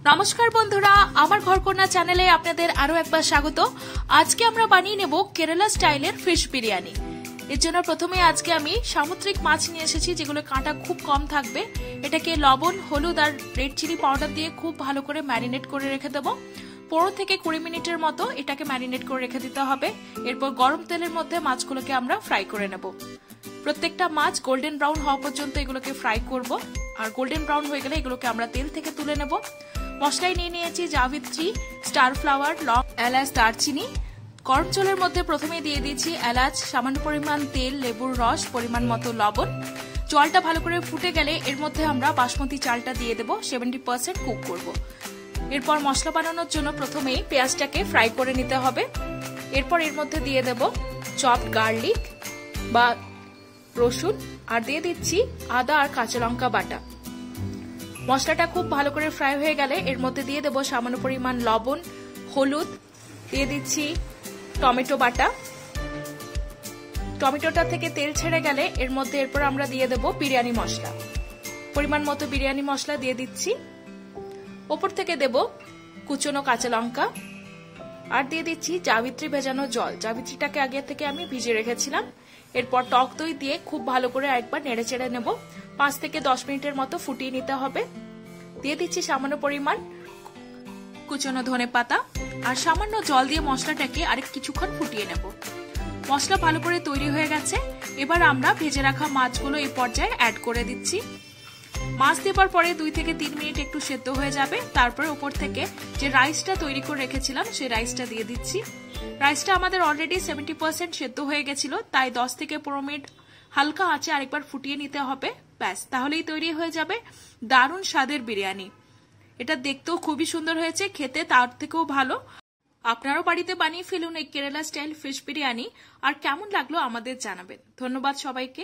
নমস্কার বন্ধুরা, আমার ঘরকন্যা চ্যানেলে আপনাদের আরো একবার স্বাগত। আজকে আমরা বানিয়ে নেব কেরালা স্টাইলের ফিশ বিরিয়ানি। এর জন্য প্রথমে আজকে আমি সামুদ্রিক মাছ নিয়ে এসেছি, যেগুলো কাঁটা খুব কম থাকবে। এটাকে লবণ, হলুদ আর রেড চিলি পাউডার দিয়ে খুব ভালো করে ম্যারিনেট করে রেখে দেবো। 15 থেকে 20 মিনিটের মতো এটাকে ম্যারিনেট করে রেখে দিতে হবে। এরপর গরম তেলের মধ্যে মাছগুলোকে আমরা ফ্রাই করে নেব। প্রত্যেকটা মাছ গোল্ডেন ব্রাউন হওয়া পর্যন্ত এগুলোকে ফ্রাই করব। আর গোল্ডেন ব্রাউন হয়ে গেলে এগুলোকে আমরা তেল থেকে তুলে নেব। মশলায় নিয়ে নিয়েছি জাবিত্রী, স্টার ফ্লাওয়ার, লং, এলাচ, দারচিনি। গরম জলের মধ্যে প্রথমে দিয়ে দিয়েছি এলাচ, সামান্য পরিমাণ তেল, লেবুর রস, পরিমাণ মতো লবণ। জলটা ভালো করে ফুটে গেলে এর মধ্যে আমরা বাসমতি চালটা দিয়ে দেব। 70% কুক করব। এরপর মশলা বানানোর জন্য প্রথমেই পেঁয়াজটাকে ফ্রাই করে নিতে হবে। এরপর এর মধ্যে দিয়ে দেব চপড গার্লিক বা রসুন, আর দিয়ে দিচ্ছি আদা আর কাঁচা লঙ্কা বাটা। মশলাটা খুব ভালো করে ফ্রাই হয়ে গেলে এর মধ্যে দিয়ে দেবো সামান্য পরিমাণ লবণ, হলুদ, দিয়ে দিচ্ছি টমেটো বাটা। টমেটোটা থেকে তেল ছেড়ে গেলে এর মধ্যে এরপর আমরা দিয়ে দেবো বিরিয়ানি মশলা। পরিমাণ মতো বিরিয়ানি মশলা দিয়ে দিচ্ছি। ওপর থেকে দেব কুচনো কাঁচা লঙ্কা, আর দিয়ে দিচ্ছি জাবিত্রী ভেজানো জল। জাবিত্রীটাকে আগে থেকে আমি ভিজিয়ে রেখেছিলাম। এরপর টক দই দিয়ে খুব ভালো করে একবার নেড়ে চেড়ে নেব। 5 থেকে 10 মিনিটের মতো ফুটিয়ে নিতে হবে। দিয়ে দিচ্ছি সামান্য পরিমাণ কুচনো ধনে পাতা, আর সামান্য জল দিয়ে মশলাটাকে আরেক কিছুক্ষণ ফুটিয়ে নেব। মশলা ভালো করে তৈরি হয়ে গেছে। এবার আমরা ভেজে রাখা মাছগুলো এই পর্যায়ে অ্যাড করে দিচ্ছি। মাছ দেবার পরে 2 থেকে 3 মিনিট একটু সেদ্ধ হয়ে যাবে। তারপরে উপর থেকে যে রাইসটা তৈরি করে রেখেছিলাম সেই রাইসটা দিয়ে দিচ্ছি। রাইসটা আমাদের অলরেডি 70% সেদ্ধ হয়ে গেছিল, তাই 10 থেকে 15 মিনিট হালকা আঁচে আরেকবার ফুটিয়ে নিতে হবে। ব্যাস, তাহলেই তৈরি হয়ে যাবে দারুণ স্বাদের বিরিয়ানি। এটা দেখতেও খুবই সুন্দর হয়েছে, খেতে তার থেকেও ভালো। আপনারাও বাড়িতে বানিয়ে ফেলুন এই কেরালা স্টাইল ফিশ বিরিয়ানি। আর কেমন লাগলো আমাদের জানাবেন। ধন্যবাদ সবাইকে।